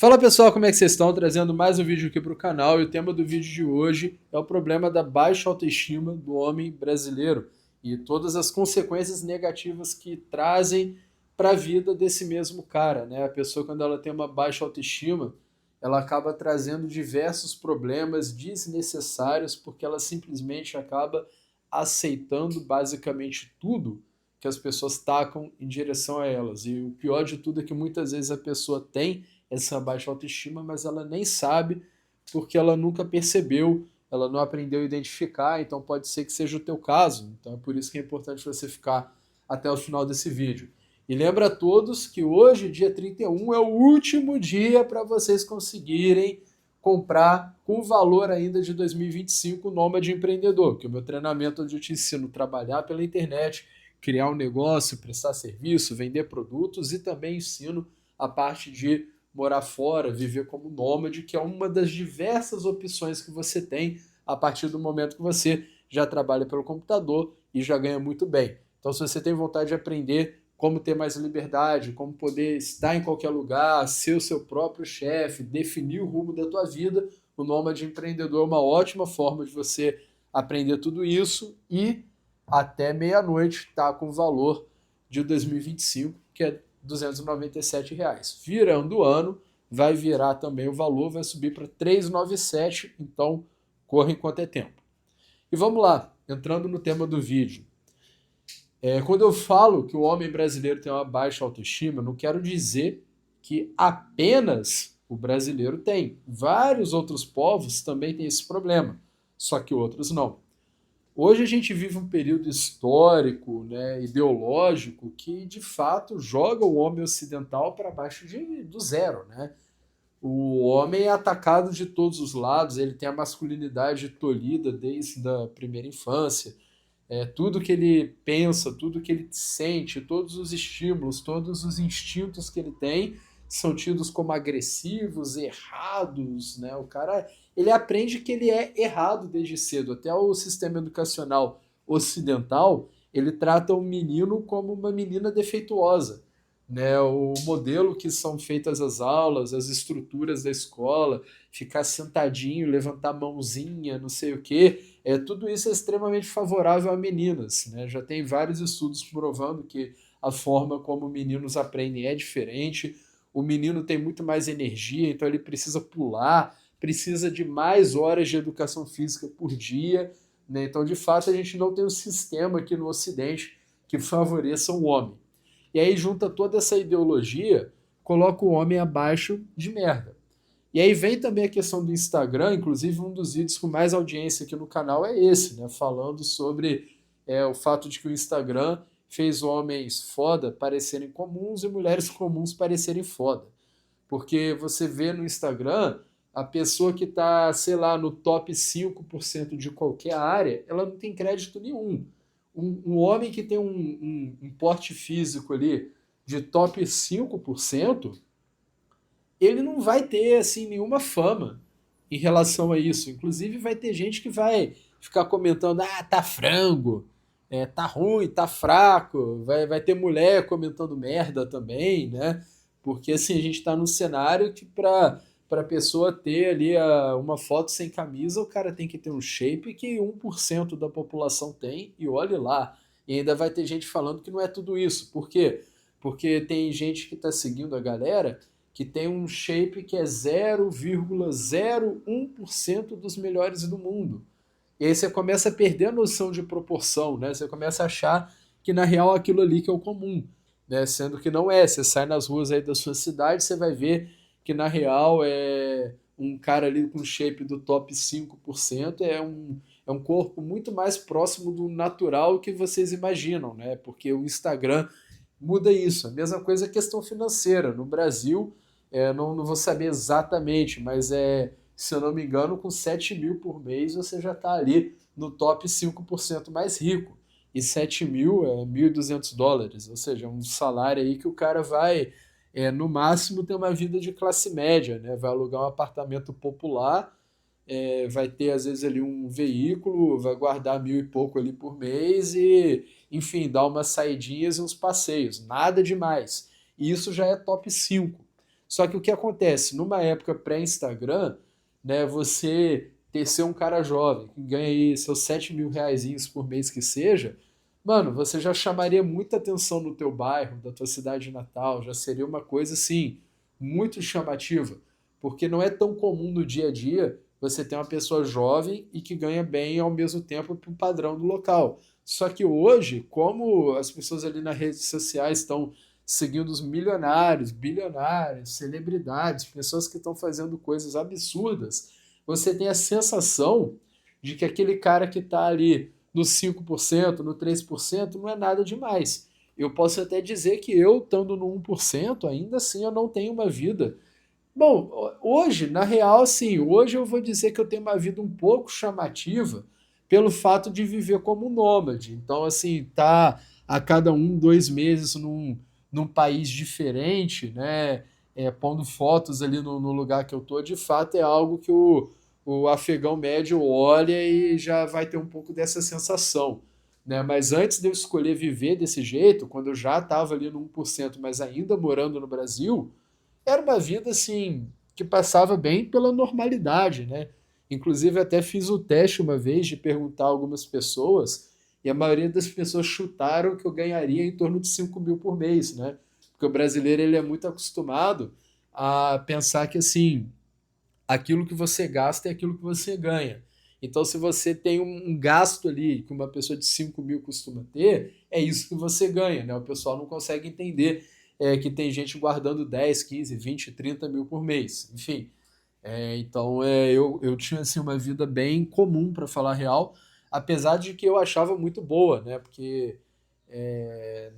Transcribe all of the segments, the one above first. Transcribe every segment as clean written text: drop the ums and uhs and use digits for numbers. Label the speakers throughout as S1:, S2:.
S1: Fala pessoal, como é que vocês estão? Trazendo mais um vídeo aqui para o canal e o tema do vídeo de hoje é o problema da baixa autoestima do homem brasileiro e todas as consequências negativas que trazem para a vida desse mesmo cara, né? A pessoa, quando ela tem uma baixa autoestima, ela acaba trazendo diversos problemas desnecessários porque ela simplesmente acaba aceitando basicamente tudo que as pessoas tacam em direção a elas. E o pior de tudo é que muitas vezes a pessoa tem essa baixa autoestima, mas ela nem sabe porque ela nunca percebeu, ela não aprendeu a identificar, então pode ser que seja o teu caso. Então é por isso que é importante você ficar até o final desse vídeo. E lembra a todos que hoje, dia 31, é o último dia para vocês conseguirem comprar com valor ainda de 2025 o Nômade Empreendedor, que é o meu treinamento onde eu te ensino a trabalhar pela internet, criar um negócio, prestar serviço, vender produtos e também ensino a parte de morar fora, viver como nômade, que é uma das diversas opções que você tem a partir do momento que você já trabalha pelo computador e já ganha muito bem. Então, se você tem vontade de aprender como ter mais liberdade, como poder estar em qualquer lugar, ser o seu próprio chefe, definir o rumo da tua vida, o Nômade Empreendedor é uma ótima forma de você aprender tudo isso e até meia-noite está com o valor de 2025, que é R$ 297. Virando o ano, vai virar também o valor, vai subir para 397, então corra enquanto é tempo. E vamos lá, entrando no tema do vídeo. Quando eu falo que o homem brasileiro tem uma baixa autoestima, não quero dizer que apenas o brasileiro tem. Vários outros povos também têm esse problema, só que outros não. Hoje a gente vive um período histórico, né, ideológico, que de fato joga o homem ocidental para baixo do zero. Né? O homem é atacado de todos os lados, ele tem a masculinidade tolhida desde a primeira infância. Tudo que ele pensa, tudo que ele sente, todos os estímulos, todos os instintos que ele tem são tidos como agressivos, errados, né? O cara, ele aprende que ele é errado desde cedo. Até o sistema educacional ocidental, ele trata o menino como uma menina defeituosa, né? O modelo que são feitas as aulas, as estruturas da escola, ficar sentadinho, levantar a mãozinha, não sei o quê, tudo isso é extremamente favorável a meninas. Né? Já tem vários estudos provando que a forma como meninos aprendem é diferente. O menino tem muito mais energia, então ele precisa pular, precisa de mais horas de educação física por dia. Né? Então, de fato, a gente não tem um sistema aqui no Ocidente que favoreça o homem. E aí junta toda essa ideologia, coloca o homem abaixo de merda. E aí vem também a questão do Instagram, inclusive um dos vídeos com mais audiência aqui no canal é esse, né? Falando sobre o fato de que o Instagram fez homens foda parecerem comuns e mulheres comuns parecerem foda. Porque você vê no Instagram a pessoa que está, sei lá, no top 5% de qualquer área, ela não tem crédito nenhum. Um homem que tem um porte físico ali de top 5%, ele não vai ter assim nenhuma fama em relação a isso. Inclusive vai ter gente que vai ficar comentando, tá frango, tá ruim, tá fraco, vai ter mulher comentando merda também, né? Porque assim, a gente está num cenário que para a pessoa ter ali uma foto sem camisa, o cara tem que ter um shape que 1% da população tem, e olhe lá. E ainda vai ter gente falando que não é tudo isso. Por quê? Porque tem gente que está seguindo a galera que tem um shape que é 0,01% dos melhores do mundo. E aí você começa a perder a noção de proporção, né? Você começa a achar que na real aquilo ali que é o comum, né? Sendo que não é. Você sai nas ruas aí da sua cidade, você vai ver que na real é um cara ali com shape do top 5%, é um corpo muito mais próximo do natural que vocês imaginam, né? Porque o Instagram muda isso. A mesma coisa é a questão financeira. No Brasil, não vou saber exatamente, mas se eu não me engano, com 7 mil por mês você já está ali no top 5% mais rico. E 7 mil é US$ 1.200, ou seja, é um salário aí que o cara vai, no máximo, ter uma vida de classe média, né? Vai alugar um apartamento popular, vai ter às vezes ali um veículo, vai guardar mil e pouco ali por mês e, enfim, dar umas saidinhas e uns passeios, nada demais. E isso já é top 5. Só que o que acontece? Numa época pré-Instagram, né, você ter ser um cara jovem, que ganha aí seus 7 mil reaisinhos por mês que seja, mano, você já chamaria muita atenção no teu bairro, da tua cidade natal, já seria uma coisa assim, muito chamativa, porque não é tão comum no dia a dia você ter uma pessoa jovem e que ganha bem ao mesmo tempo para o padrão do local. Só que hoje, como as pessoas ali nas redes sociais estão seguindo os milionários, bilionários, celebridades, pessoas que estão fazendo coisas absurdas, você tem a sensação de que aquele cara que está ali no 5%, no 3%, não é nada demais. Eu posso até dizer que eu, estando no 1%, ainda assim eu não tenho uma vida. Bom, hoje, na real, sim, hoje eu vou dizer que eu tenho uma vida um pouco chamativa pelo fato de viver como um nômade. Então, assim, tá a cada 1, 2 meses num país diferente, né? Pondo fotos ali no lugar que eu tô, de fato é algo que o afegão médio olha e já vai ter um pouco dessa sensação. Né? Mas antes de eu escolher viver desse jeito, quando eu já estava ali no 1%, mas ainda morando no Brasil, era uma vida assim que passava bem pela normalidade, né? Inclusive até fiz o teste uma vez de perguntar a algumas pessoas e a maioria das pessoas chutaram que eu ganharia em torno de 5 mil por mês, né? Porque o brasileiro ele é muito acostumado a pensar que assim aquilo que você gasta é aquilo que você ganha. Então, se você tem um gasto ali que uma pessoa de 5 mil costuma ter, é isso que você ganha, né? O pessoal não consegue entender que tem gente guardando 10, 15, 20, 30 mil por mês. Enfim, então eu tinha assim, uma vida bem comum, para falar a real, apesar de que eu achava muito boa, né? Porque é,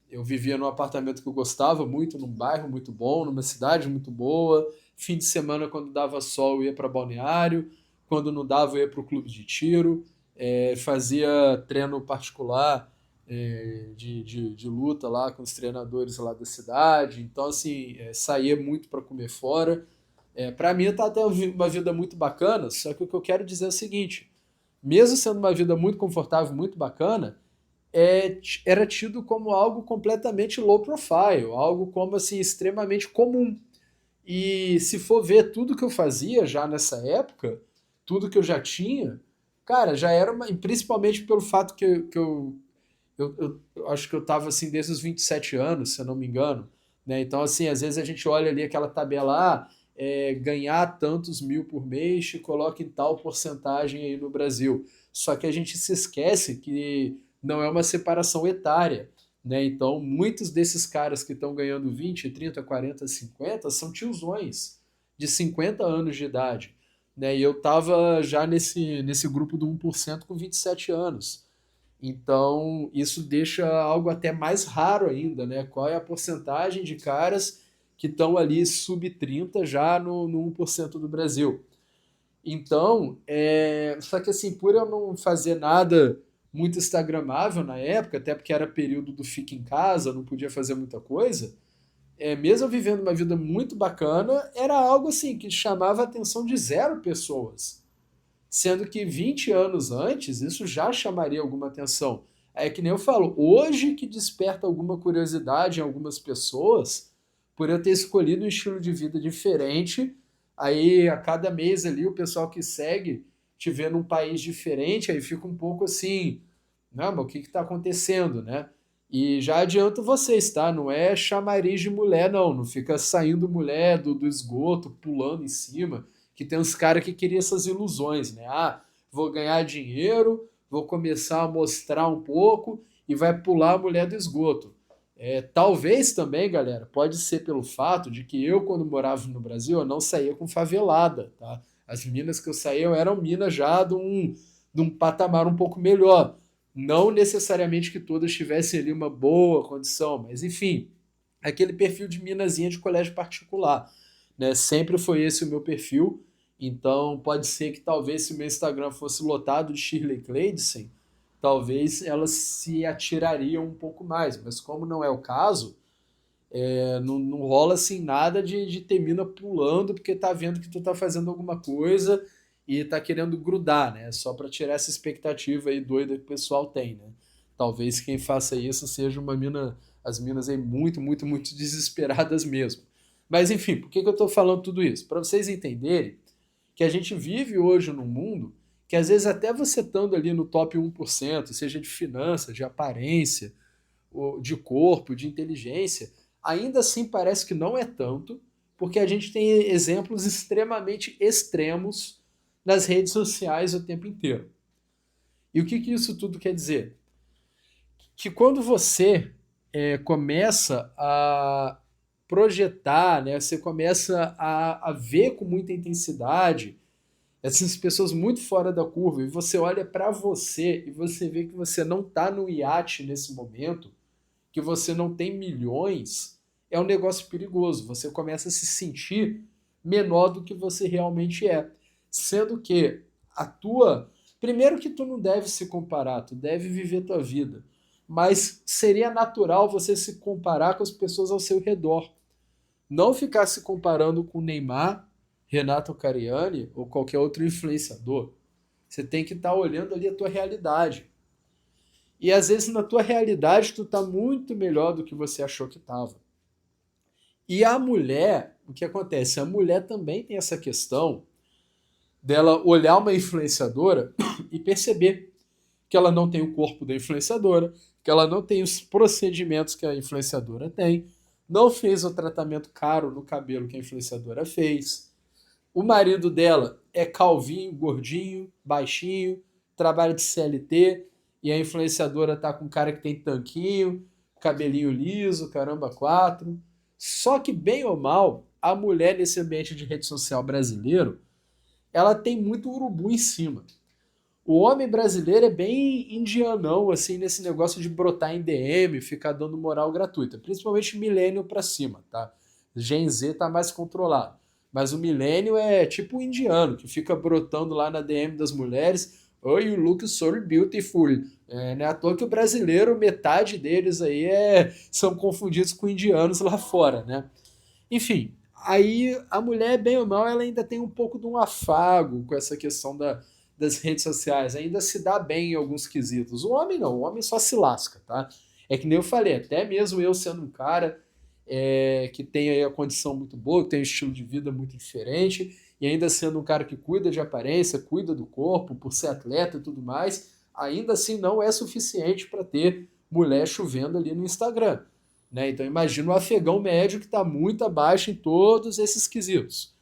S1: eu vivia num apartamento que eu gostava muito, num bairro muito bom, numa cidade muito boa. Fim de semana, quando dava sol, eu ia para balneário. Quando não dava, eu ia para o clube de tiro. Fazia treino particular de luta lá com os treinadores lá da cidade. Então, assim, saía muito para comer fora. Para mim, tá até uma vida muito bacana, só que o que eu quero dizer é o seguinte: mesmo sendo uma vida muito confortável, muito bacana, era tido como algo completamente low profile, algo como assim extremamente comum. E se for ver tudo que eu fazia já nessa época, tudo que eu já tinha, cara, já era uma, e principalmente pelo fato que eu acho que eu estava assim desde os 27 anos, se eu não me engano, né? Então assim, às vezes a gente olha ali aquela tabela, ganhar tantos mil por mês e coloca em tal porcentagem aí no Brasil. Só que a gente se esquece que não é uma separação etária, né? Então, muitos desses caras que estão ganhando 20, 30, 40, 50 são tiozões de 50 anos de idade, né? E eu estava já nesse grupo do 1% com 27 anos. Então, isso deixa algo até mais raro ainda, né? Qual é a porcentagem de caras que estão ali sub 30 já no 1% do Brasil? Então, só que assim, por eu não fazer nada muito instagramável na época, até porque era período do fica em casa, não podia fazer muita coisa, mesmo eu vivendo uma vida muito bacana, era algo assim que chamava a atenção de zero pessoas. Sendo que 20 anos antes, isso já chamaria alguma atenção. É que nem eu falo, hoje que desperta alguma curiosidade em algumas pessoas, por eu ter escolhido um estilo de vida diferente, aí a cada mês ali o pessoal que segue te vê num país diferente, aí fica um pouco assim, não, mas o que está acontecendo, né? E já adianto vocês, tá? Não é chamariz de mulher, não. Não fica saindo mulher do esgoto, pulando em cima, que tem uns caras que queriam essas ilusões, né? Ah, vou ganhar dinheiro, vou começar a mostrar um pouco e vai pular a mulher do esgoto. Talvez também, galera, pode ser pelo fato de que eu, quando morava no Brasil, eu não saía com favelada, tá? As minas que eu saía eram minas já de um patamar um pouco melhor. Não necessariamente que todas tivessem ali uma boa condição, mas enfim, aquele perfil de minazinha de colégio particular, né? Sempre foi esse o meu perfil. Então pode ser que talvez se o meu Instagram fosse lotado de Shirley Cleidson, talvez elas se atirariam um pouco mais. Mas como não é o caso, não rola assim nada de ter mina pulando porque tá vendo que tu tá fazendo alguma coisa e tá querendo grudar, né? Só para tirar essa expectativa aí doida que o pessoal tem, né? Talvez quem faça isso seja uma mina, as minas aí muito, muito, muito desesperadas mesmo. Mas, enfim, por que eu estou falando tudo isso? Para vocês entenderem que a gente vive hoje num mundo que, às vezes, até você estando ali no top 1%, seja de finanças, de aparência, de corpo, de inteligência, ainda assim parece que não é tanto, porque a gente tem exemplos extremamente extremos nas redes sociais o tempo inteiro. E o que isso tudo quer dizer? Que quando você começa a projetar, né, você começa a ver com muita intensidade essas pessoas muito fora da curva, e você olha para você e você vê que você não está no iate nesse momento, que você não tem milhões, é um negócio perigoso. Você começa a se sentir menor do que você realmente é. Sendo que a tua... Primeiro que tu não deve se comparar, tu deve viver tua vida. Mas seria natural você se comparar com as pessoas ao seu redor. Não ficar se comparando com o Neymar, Renato Cariani ou qualquer outro influenciador. Você tem que estar olhando ali a tua realidade. E às vezes na tua realidade tu tá muito melhor do que você achou que estava. E a mulher, o que acontece? A mulher também tem essa questão dela olhar uma influenciadora e perceber que ela não tem o corpo da influenciadora, que ela não tem os procedimentos que a influenciadora tem, não fez o tratamento caro no cabelo que a influenciadora fez. O marido dela é calvinho, gordinho, baixinho, trabalha de CLT, e a influenciadora tá com um cara que tem tanquinho, cabelinho liso, caramba, quatro. Só que, bem ou mal, a mulher nesse ambiente de rede social brasileiro, ela tem muito urubu em cima. O homem brasileiro é bem indianão, assim, nesse negócio de brotar em DM, ficar dando moral gratuita. Principalmente milênio pra cima, tá? Gen Z tá mais controlado. Mas o milênio é tipo o indiano, que fica brotando lá na DM das mulheres. Oh, you look so beautiful. Não é à toa que o brasileiro, metade deles aí são confundidos com indianos lá fora, né? Enfim, aí a mulher, bem ou mal, ela ainda tem um pouco de um afago com essa questão das redes sociais. Ainda se dá bem em alguns quesitos. O homem não, o homem só se lasca, tá? É que nem eu falei, até mesmo eu sendo um cara que tem aí a condição muito boa, que tem um estilo de vida muito diferente, e ainda sendo um cara que cuida de aparência, cuida do corpo, por ser atleta e tudo mais, ainda assim não é suficiente para ter mulher chovendo ali no Instagram. Né? Então imagina o afegão médio que está muito abaixo em todos esses quesitos.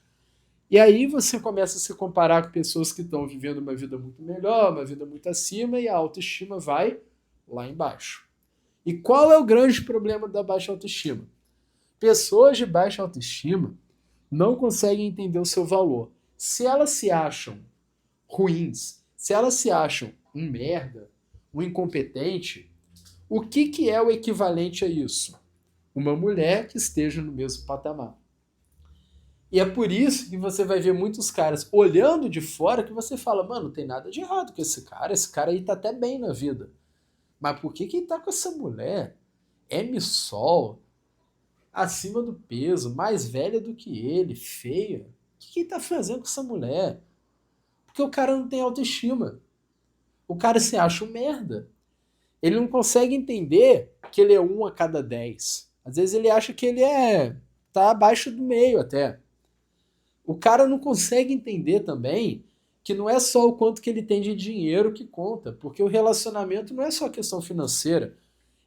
S1: E aí você começa a se comparar com pessoas que estão vivendo uma vida muito melhor, uma vida muito acima, e a autoestima vai lá embaixo. E qual é o grande problema da baixa autoestima? Pessoas de baixa autoestima não conseguem entender o seu valor. Se elas se acham ruins, se elas se acham um merda, um incompetente, o que é o equivalente a isso? Uma mulher que esteja no mesmo patamar. E é por isso que você vai ver muitos caras olhando de fora que você fala, mano, não tem nada de errado com esse cara aí tá até bem na vida. Mas por que ele tá com essa mulher? M-Sol, acima do peso, mais velha do que ele, feia. O que ele tá fazendo com essa mulher? Porque o cara não tem autoestima. O cara se acha um merda. Ele não consegue entender que ele é 1 a cada 10. Às vezes ele acha que ele tá abaixo do meio até. O cara não consegue entender também que não é só o quanto que ele tem de dinheiro que conta, porque o relacionamento não é só questão financeira,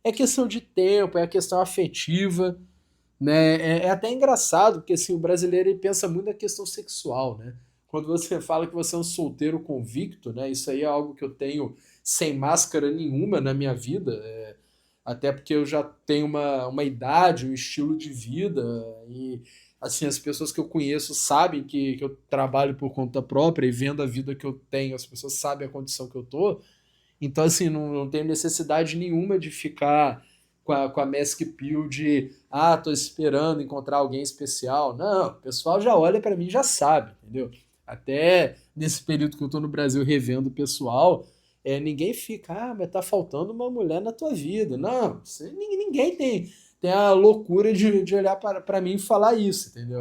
S1: é questão de tempo, é a questão afetiva, né? É até engraçado, porque assim, o brasileiro ele pensa muito na questão sexual, né? Quando você fala que você é um solteiro convicto, né? Isso aí é algo que eu tenho sem máscara nenhuma na minha vida, até porque eu já tenho uma idade, um estilo de vida, e assim, as pessoas que eu conheço sabem que eu trabalho por conta própria e vendo a vida que eu tenho, as pessoas sabem a condição que eu tô, então assim, não tenho necessidade nenhuma de ficar com a mask pill de tô esperando encontrar alguém especial. Não, o pessoal já olha pra mim e já sabe, entendeu? Até nesse período que eu tô no Brasil revendo o pessoal, ninguém fica, mas tá faltando uma mulher na tua vida. Não, ninguém tem a loucura de olhar para mim e falar isso, entendeu?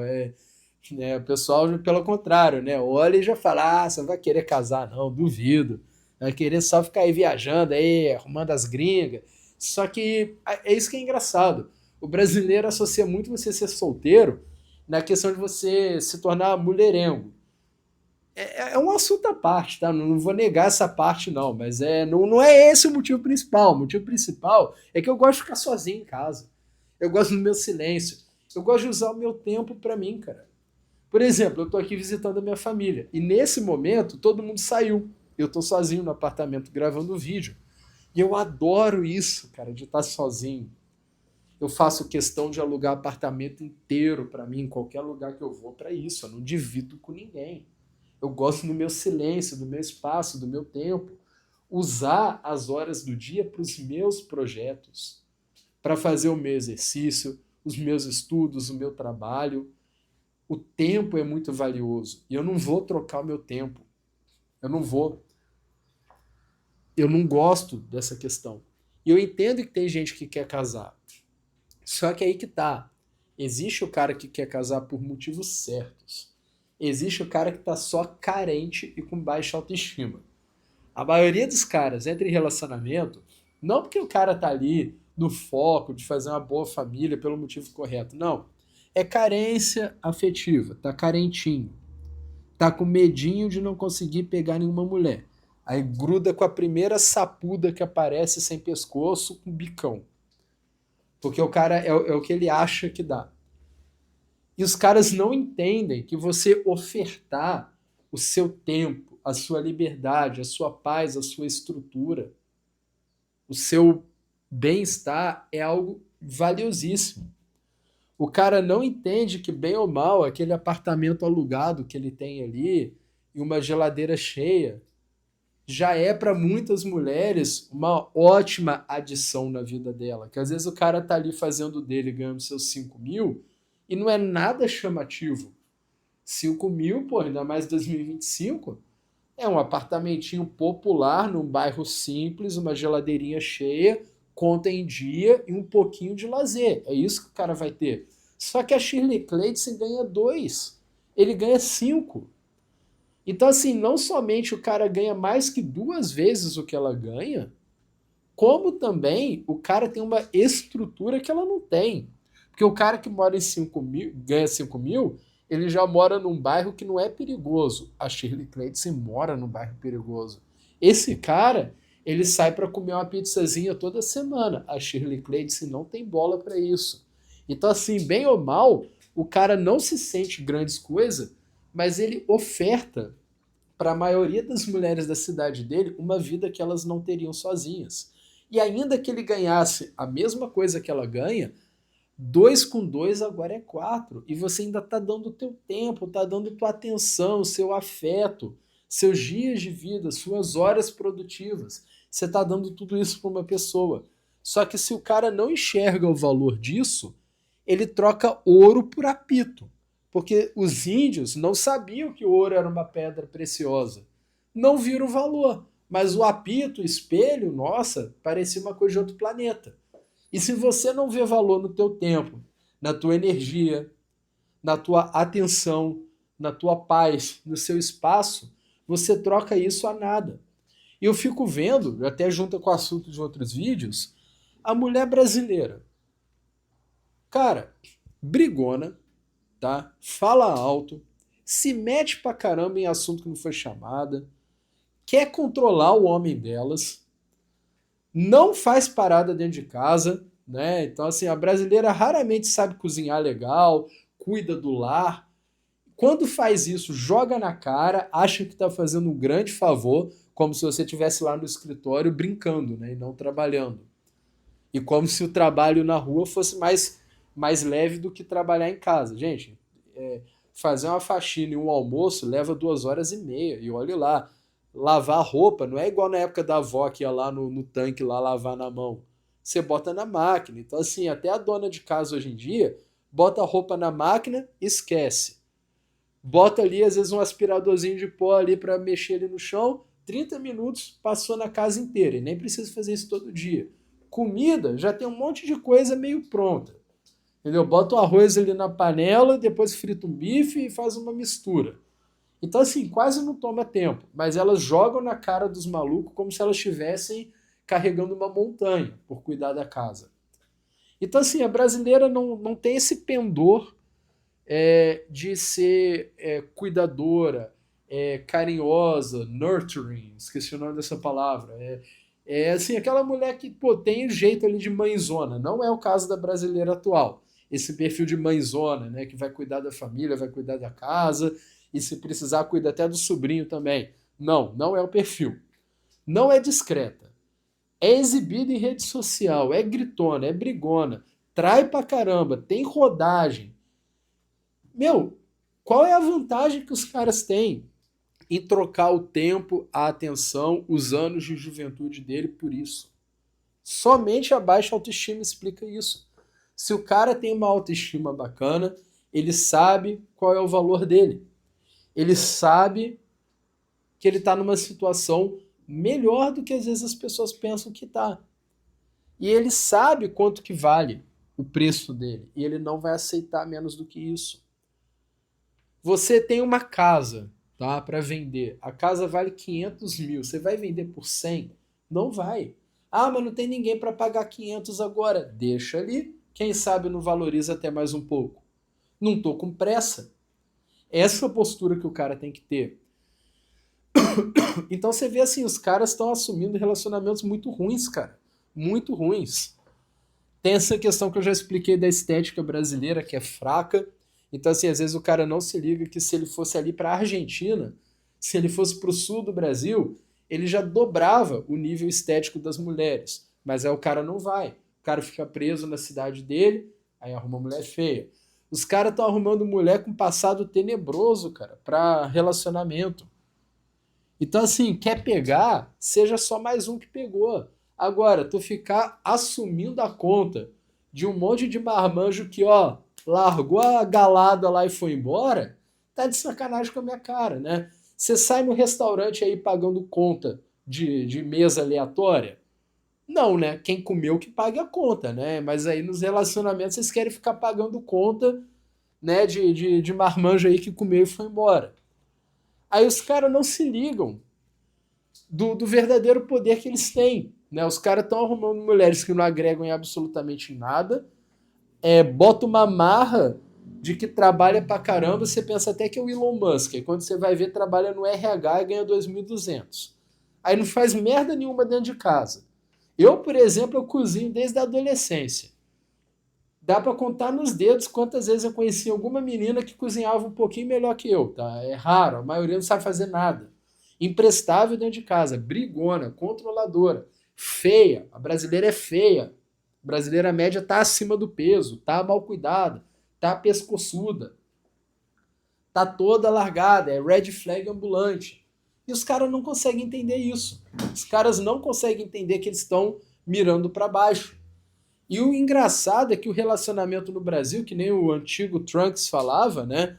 S1: O pessoal, pelo contrário, né? Olha e já fala, você não vai querer casar, não, duvido. Vai querer só ficar aí viajando, aí, arrumando as gringas. Só que é isso que é engraçado. O brasileiro associa muito você ser solteiro na questão de você se tornar mulherengo. É um assunto à parte, tá? Não vou negar essa parte, não, mas não é esse o motivo principal. O motivo principal é que eu gosto de ficar sozinho em casa. Eu gosto do meu silêncio. Eu gosto de usar o meu tempo pra mim, cara. Por exemplo, eu tô aqui visitando a minha família e nesse momento todo mundo saiu. Eu tô sozinho no apartamento gravando vídeo. E eu adoro isso, cara, de estar sozinho. Eu faço questão de alugar apartamento inteiro pra mim, em qualquer lugar que eu vou, pra isso. Eu não divido com ninguém. Eu gosto do meu silêncio, do meu espaço, do meu tempo. Usar as horas do dia para os meus projetos, para fazer o meu exercício, os meus estudos, o meu trabalho. O tempo é muito valioso e eu não vou trocar o meu tempo. Eu não vou. Eu não gosto dessa questão. E eu entendo que tem gente que quer casar. Só que aí que tá. Existe o cara que quer casar por motivos certos. Existe o cara que tá só carente e com baixa autoestima. A maioria dos caras entra em relacionamento não porque o cara tá ali no foco de fazer uma boa família pelo motivo correto. Não. É carência afetiva. Tá carentinho. Tá com medinho de não conseguir pegar nenhuma mulher. Aí gruda com a primeira sapuda que aparece sem pescoço com bicão. Porque o cara é o que ele acha que dá. E os caras não entendem que você ofertar o seu tempo, a sua liberdade, a sua paz, a sua estrutura, o seu bem-estar é algo valiosíssimo. O cara não entende que, bem ou mal, aquele apartamento alugado que ele tem ali e uma geladeira cheia já é para muitas mulheres uma ótima adição na vida dela. Que às vezes o cara tá ali fazendo dele, ganhando seus 5 mil e não é nada chamativo. 5 mil, pô, ainda mais 2025, é um apartamentinho popular num bairro simples, uma geladeirinha cheia, conta em dia e um pouquinho de lazer. É isso que o cara vai ter. Só que a Shirley Clayton ganha 2, ele ganha 5. Então, assim, não somente o cara ganha mais que 2 vezes o que ela ganha, como também o cara tem uma estrutura que ela não tem. Porque o cara que mora em 5 mil, ganha 5 mil, ele já mora num bairro que não é perigoso. A Shirley Clayton mora num bairro perigoso. Esse cara, ele sai para comer uma pizzazinha toda semana. A Shirley Clayton não tem bola para isso. Então, assim, bem ou mal, o cara não se sente grandes coisas, mas ele oferta para a maioria das mulheres da cidade dele uma vida que elas não teriam sozinhas. E ainda que ele ganhasse a mesma coisa que ela ganha, 2 com 2 agora é 4. E você ainda está dando o teu tempo, está dando tua atenção, seu afeto, seus dias de vida, suas horas produtivas. Você está dando tudo isso para uma pessoa. Só que se o cara não enxerga o valor disso, ele troca ouro por apito. Porque os índios não sabiam que o ouro era uma pedra preciosa. Não viram o valor. Mas o apito, o espelho, nossa, parecia uma coisa de outro planeta. E se você não vê valor no teu tempo, na tua energia, na tua atenção, na tua paz, no seu espaço, você troca isso a nada. E eu fico vendo, até junto com o assunto de outros vídeos, a mulher brasileira. Cara, brigona, tá? Fala alto, se mete pra caramba em assunto que não foi chamada, quer controlar o homem delas, não faz parada dentro de casa, né? Então, assim, a brasileira raramente sabe cozinhar legal, cuida do lar. Quando faz isso, joga na cara, acha que está fazendo um grande favor, como se você estivesse lá no escritório brincando, né? E não trabalhando. E como se o trabalho na rua fosse mais leve do que trabalhar em casa. Gente, fazer uma faxina e um almoço leva 2 horas e meia. E olhe lá, lavar roupa não é igual na época da avó que ia lá no tanque lá lavar na mão. Você bota na máquina. Então, assim, até a dona de casa hoje em dia bota a roupa na máquina, esquece. Bota ali, às vezes, um aspiradorzinho de pó ali para mexer ali no chão. 30 minutos passou na casa inteira. E nem precisa fazer isso todo dia. Comida, já tem um monte de coisa meio pronta. Entendeu? Bota o arroz ali na panela, depois frita um bife e faz uma mistura. Então, assim, quase não toma tempo. Mas elas jogam na cara dos malucos como se elas estivessem carregando uma montanha por cuidar da casa. Então, assim, a brasileira não tem esse pendor de ser cuidadora, carinhosa, nurturing, esqueci o nome dessa palavra. Assim, aquela mulher que, pô, tem jeito ali de mãezona. Não é o caso da brasileira atual. Esse perfil de mãezona, né, que vai cuidar da família, vai cuidar da casa, e se precisar, cuida até do sobrinho também. Não, não é o perfil. Não é discreta. É exibida em rede social, é gritona, é brigona, trai pra caramba, tem rodagem. Meu, qual é a vantagem que os caras têm em trocar o tempo, a atenção, os anos de juventude dele por isso? Somente a baixa autoestima explica isso. Se o cara tem uma autoestima bacana, ele sabe qual é o valor dele. Ele sabe que ele está numa situação melhor do que às vezes as pessoas pensam que está. E ele sabe quanto que vale o preço dele. E ele não vai aceitar menos do que isso. Você tem uma casa, tá, para vender. A casa vale 500 mil. Você vai vender por 100? Não vai. Ah, mas não tem ninguém para pagar 500 agora. Deixa ali. Quem sabe não valoriza até mais um pouco. Não tô com pressa. Essa postura que o cara tem que ter. Então você vê assim, os caras estão assumindo relacionamentos muito ruins, cara. Muito ruins. Tem essa questão que eu já expliquei da estética brasileira, que é fraca. Então, assim, às vezes o cara não se liga que se ele fosse ali para a Argentina, se ele fosse para o sul do Brasil, ele já dobrava o nível estético das mulheres. Mas aí o cara não vai. O cara fica preso na cidade dele, aí arruma mulher feia. Os caras estão arrumando mulher com passado tenebroso, cara, para relacionamento. Então, assim, quer pegar, seja só mais um que pegou. Agora, tu ficar assumindo a conta de um monte de marmanjo que, ó, largou a galada lá e foi embora, tá de sacanagem com a minha cara, né? Você sai no restaurante aí pagando conta de mesa aleatória? Não, né? Quem comeu que pague a conta, né? Mas aí nos relacionamentos vocês querem ficar pagando conta, né, de marmanjo aí que comeu e foi embora. Aí os caras não se ligam do verdadeiro poder que eles têm. Né? Os caras estão arrumando mulheres que não agregam em absolutamente nada, bota uma marra de que trabalha pra caramba, você pensa até que é o Elon Musk. Aí quando você vai ver, trabalha no RH e ganha 2.200. Aí não faz merda nenhuma dentro de casa. Eu, por exemplo, eu cozinho desde a adolescência. Dá pra contar nos dedos quantas vezes eu conheci alguma menina que cozinhava um pouquinho melhor que eu, tá? É raro, a maioria não sabe fazer nada. Imprestável dentro de casa, brigona, controladora, feia. A brasileira é feia. A brasileira média tá acima do peso, tá mal cuidada, tá pescoçuda, tá toda largada, é red flag ambulante. E os caras não conseguem entender isso. Os caras não conseguem entender que eles estão mirando para baixo. E o engraçado é que o relacionamento no Brasil, que nem o antigo Trunks falava, né?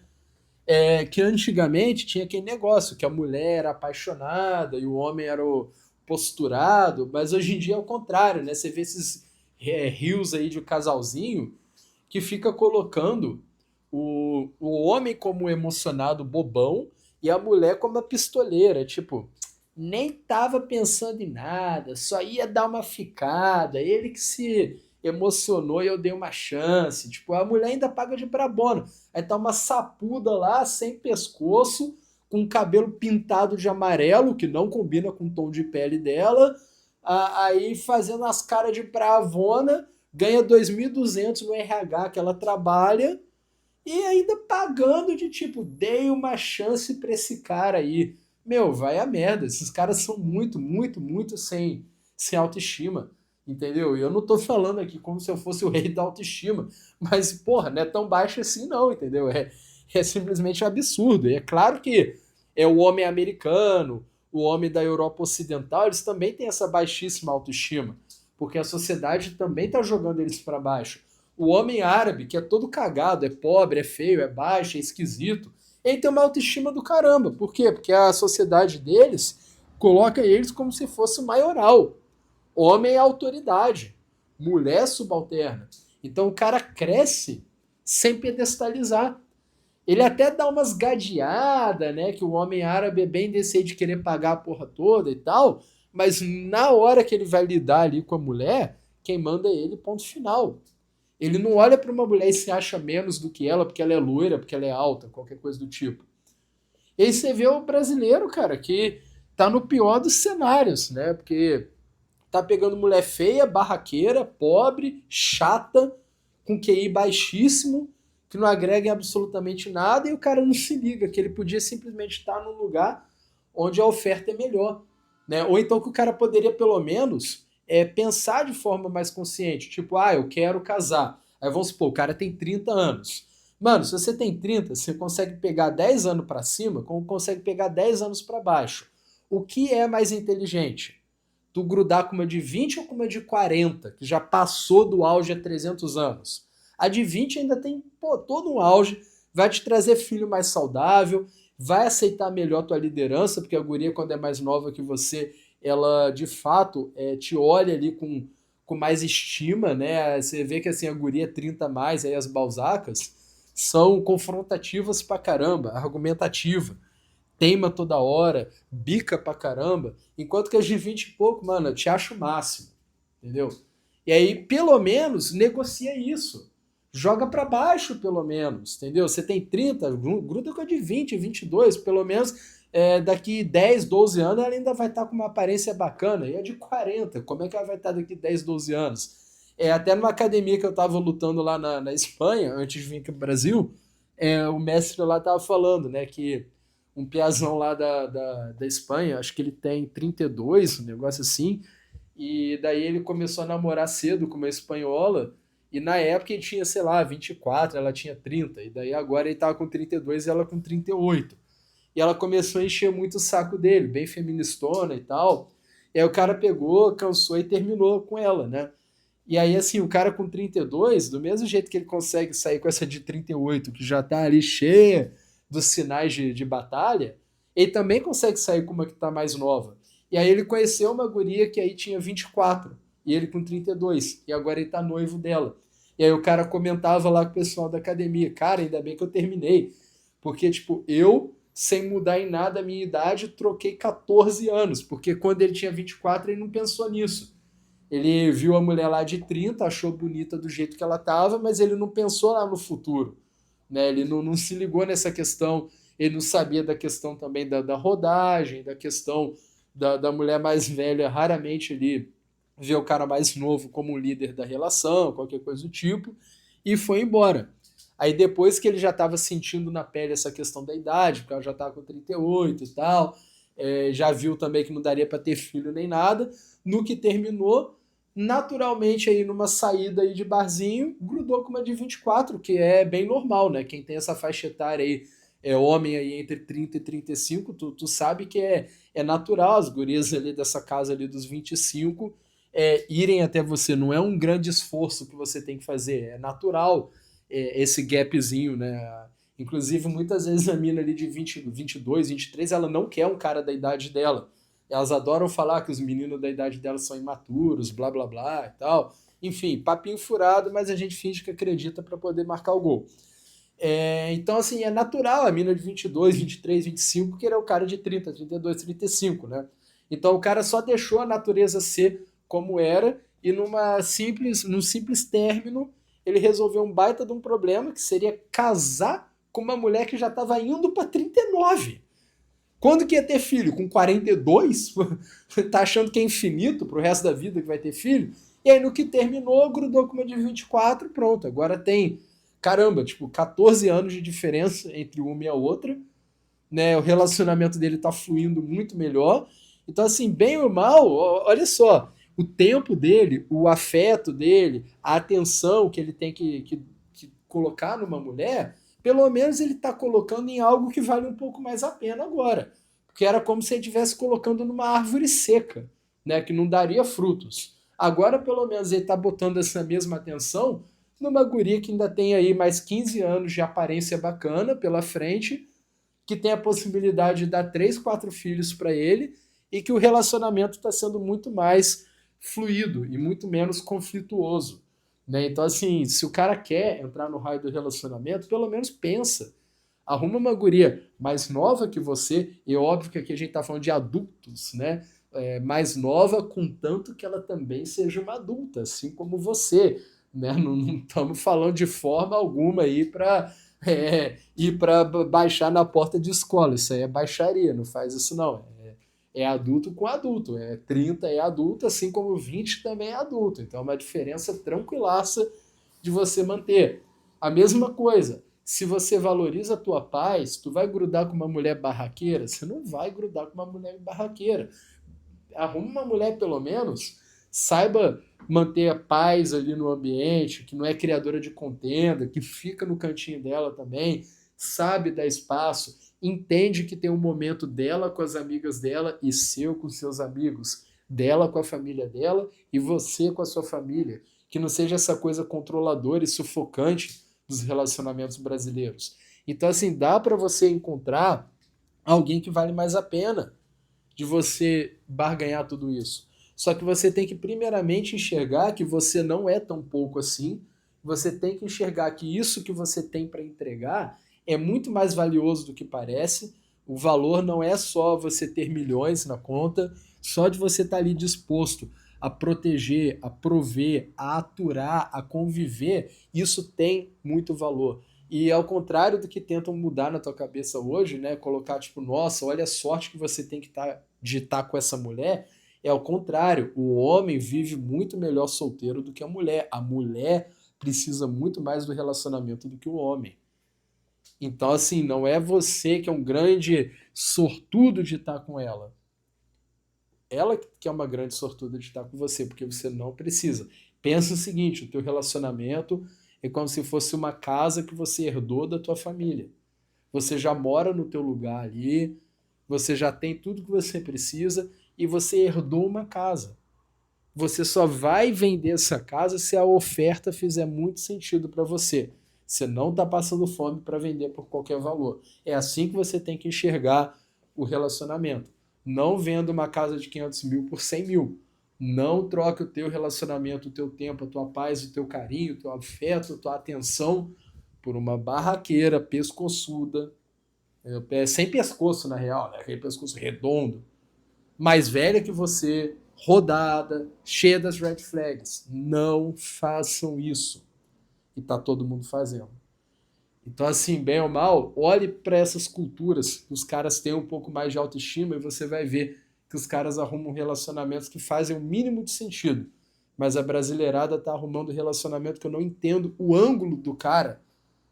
S1: Que antigamente tinha aquele negócio, que a mulher era apaixonada e o homem era o posturado, mas hoje em dia é o contrário, né? Você vê esses rios aí de casalzinho que fica colocando o homem como emocionado bobão e a mulher como a pistoleira, tipo, nem tava pensando em nada, só ia dar uma ficada, ele que se emocionou e eu dei uma chance. Tipo, a mulher ainda paga de brabona. Aí tá uma sapuda lá, sem pescoço, com o cabelo pintado de amarelo, que não combina com o tom de pele dela, aí fazendo as caras de bravona, ganha 2.200 no RH que ela trabalha, e ainda pagando de tipo, dei uma chance pra esse cara aí. Meu, vai a merda. Esses caras são muito, muito, muito sem autoestima. Entendeu? E eu não tô falando aqui como se eu fosse o rei da autoestima. Mas, porra, não é tão baixo assim, não, entendeu? É simplesmente um absurdo. E é claro que é o homem americano, o homem da Europa Ocidental, eles também têm essa baixíssima autoestima. Porque a sociedade também tá jogando eles para baixo. O homem árabe, que é todo cagado, é pobre, é feio, é baixo, é esquisito, ele tem uma autoestima do caramba. Por quê? Porque a sociedade deles coloca eles como se fosse maioral. Homem é autoridade, mulher é subalterna. Então o cara cresce sem pedestalizar. Ele até dá umas gadeadas, né? Que o homem árabe é bem desse aí de querer pagar a porra toda e tal, mas na hora que ele vai lidar ali com a mulher, quem manda é ele, ponto final. Ele não olha para uma mulher e se acha menos do que ela porque ela é loira, porque ela é alta, qualquer coisa do tipo. E aí você vê o brasileiro, cara, que tá no pior dos cenários, né? Porque tá pegando mulher feia, barraqueira, pobre, chata, com QI baixíssimo, que não agrega em absolutamente nada, e o cara não se liga que ele podia simplesmente estar num lugar onde a oferta é melhor. Né? Ou então que o cara poderia, pelo menos, pensar de forma mais consciente. Tipo, eu quero casar. Aí vamos supor, o cara tem 30 anos. Mano, se você tem 30, você consegue pegar 10 anos para cima, como consegue pegar 10 anos para baixo. O que é mais inteligente? Tu grudar com uma de 20 ou com uma de 40, que já passou do auge há 300 anos? A de 20 ainda tem todo um auge, vai te trazer filho mais saudável, vai aceitar melhor tua liderança, porque a guria, quando é mais nova que você, ela de fato te olha ali com mais estima, né? Você vê que assim, a guria 30 mais, aí as balzacas, são confrontativas pra caramba, argumentativa, teima toda hora, bica pra caramba, enquanto que as de 20 e pouco, mano, eu te acho o máximo, entendeu? E aí, pelo menos, negocia isso. Joga para baixo, pelo menos, entendeu? Você tem 30, gruda com a de 20, 22, pelo menos daqui 10, 12 anos ela ainda vai estar com uma aparência bacana. E a de 40, como é que ela vai estar daqui 10, 12 anos? Até numa academia que eu estava lutando lá na Espanha, antes de vir aqui pro Brasil, o mestre lá estava falando, né, que um piazão lá da Espanha, acho que ele tem 32, um negócio assim, e daí ele começou a namorar cedo com uma espanhola, e na época ele tinha, sei lá, 24, ela tinha 30, e daí agora ele tava com 32 e ela com 38. E ela começou a encher muito o saco dele, bem feministona e tal. E aí o cara pegou, cansou e terminou com ela, né? E aí, assim, o cara com 32, do mesmo jeito que ele consegue sair com essa de 38, que já tá ali cheia dos sinais de batalha, ele também consegue sair com uma que tá mais nova. E aí ele conheceu uma guria que aí tinha 24, e ele com 32, e agora ele tá noivo dela. E aí o cara comentava lá com o pessoal da academia, cara, ainda bem que eu terminei, porque, tipo, eu, sem mudar em nada a minha idade, troquei 14 anos, porque quando ele tinha 24, ele não pensou nisso. Ele viu a mulher lá de 30, achou bonita do jeito que ela estava, mas ele não pensou lá no futuro. Né? Ele não se ligou nessa questão, ele não sabia da questão também da rodagem, da questão da mulher mais velha, raramente ele vê o cara mais novo como líder da relação, qualquer coisa do tipo, e foi embora. Aí depois que ele já estava sentindo na pele essa questão da idade, porque ela já estava com 38 e tal, já viu também que não daria para ter filho nem nada, no que terminou, naturalmente aí numa saída aí de barzinho, grudou com uma de 24, que é bem normal, né? Quem tem essa faixa etária aí, homem aí entre 30 e 35, tu sabe que é natural as gurias ali dessa casa ali dos 25 irem até você. Não é um grande esforço que você tem que fazer, é natural esse gapzinho, né? Inclusive, muitas vezes a mina ali de 20, 22, 23, ela não quer um cara da idade dela. Elas adoram falar que os meninos da idade dela são imaturos, blá blá blá e tal. Enfim, papinho furado, mas a gente finge que acredita para poder marcar o gol. Então, assim, é natural a mina de 22, 23, 25 querer o cara de 30, 32, 35, né? Então o cara só deixou a natureza ser como era e num simples término ele resolveu um baita de um problema que seria casar com uma mulher que já estava indo para 39. Quando que ia ter filho? Com 42? Tá achando que é infinito pro resto da vida que vai ter filho? E aí no que terminou, grudou com uma de 24, pronto. Agora tem, caramba, tipo, 14 anos de diferença entre uma e a outra, né? O relacionamento dele tá fluindo muito melhor. Então, assim, bem ou mal, olha só, o tempo dele, o afeto dele, a atenção que ele tem que colocar numa mulher, pelo menos ele está colocando em algo que vale um pouco mais a pena agora. Porque era como se ele estivesse colocando numa árvore seca, né, que não daria frutos. Agora, pelo menos, ele está botando essa mesma atenção numa guria que ainda tem aí mais 15 anos de aparência bacana pela frente, que tem a possibilidade de dar 3, 4 filhos para ele e que o relacionamento está sendo muito mais fluido e muito menos conflituoso. Né? Então, assim, se o cara quer entrar no raio do relacionamento, pelo menos pensa. Arruma uma guria mais nova que você, e óbvio que aqui a gente está falando de adultos, né? Mais nova, contanto que ela também seja uma adulta, assim como você. né? Não estamos falando de forma alguma aí para ir para baixar na porta de escola. Isso aí é baixaria, não faz isso não. É adulto com adulto. 30 é adulto, assim como 20 também é adulto. Então é uma diferença tranquilaça de você manter. A mesma coisa, se você valoriza a tua paz, tu vai grudar com uma mulher barraqueira? Você não vai grudar com uma mulher barraqueira. Arruma uma mulher, pelo menos, saiba manter a paz ali no ambiente, que não é criadora de contenda, que fica no cantinho dela também, sabe dar espaço, entende que tem um momento dela com as amigas dela e seu com seus amigos, dela com a família dela e você com a sua família. Que não seja essa coisa controladora e sufocante dos relacionamentos brasileiros. Então, assim, dá para você encontrar alguém que vale mais a pena de você barganhar tudo isso. Só que você tem que primeiramente enxergar que você não é tão pouco assim. Você tem que enxergar que isso que você tem para entregar é muito mais valioso do que parece. O valor não é só você ter milhões na conta, só de você estar ali disposto a proteger, a prover, a aturar, a conviver, isso tem muito valor. E ao contrário do que tentam mudar na tua cabeça hoje, né? Colocar tipo, nossa, olha a sorte que você tem que de estar com essa mulher. É ao contrário, o homem vive muito melhor solteiro do que a mulher. A mulher precisa muito mais do relacionamento do que o homem. Então, assim, não é você que é um grande sortudo de estar com ela. Ela que é uma grande sortuda de estar com você, porque você não precisa. Pensa o seguinte, o teu relacionamento é como se fosse uma casa que você herdou da tua família. Você já mora no teu lugar ali, você já tem tudo que você precisa e você herdou uma casa. Você só vai vender essa casa se a oferta fizer muito sentido para você. Você não está passando fome para vender por qualquer valor. É assim que você tem que enxergar o relacionamento. Não venda uma casa de 500 mil por 100 mil. Não troque o teu relacionamento, o teu tempo, a tua paz, o teu carinho, o teu afeto, a tua atenção por uma barraqueira pescoçuda, sem pescoço na real, né? Aquele pescoço redondo, mais velha que você, rodada, cheia das red flags. Não façam isso. E tá todo mundo fazendo. Então, assim, bem ou mal, olhe para essas culturas que os caras têm um pouco mais de autoestima e você vai ver que os caras arrumam relacionamentos que fazem o mínimo de sentido. Mas a brasileirada tá arrumando relacionamento que eu não entendo o ângulo do cara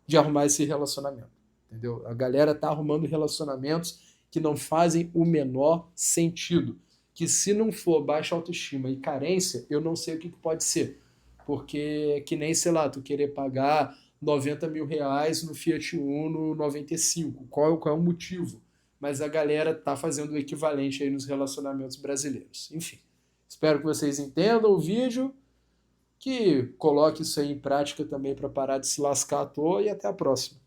S1: de arrumar esse relacionamento. Entendeu? A galera tá arrumando relacionamentos que não fazem o menor sentido. Que se não for baixa autoestima e carência, eu não sei o que pode ser. Porque é que nem, sei lá, tu querer pagar 90 mil reais no Fiat Uno 95. Qual é o motivo? Mas a galera tá fazendo o equivalente aí nos relacionamentos brasileiros. Enfim, espero que vocês entendam o vídeo, que coloque isso aí em prática também para parar de se lascar à toa e até a próxima.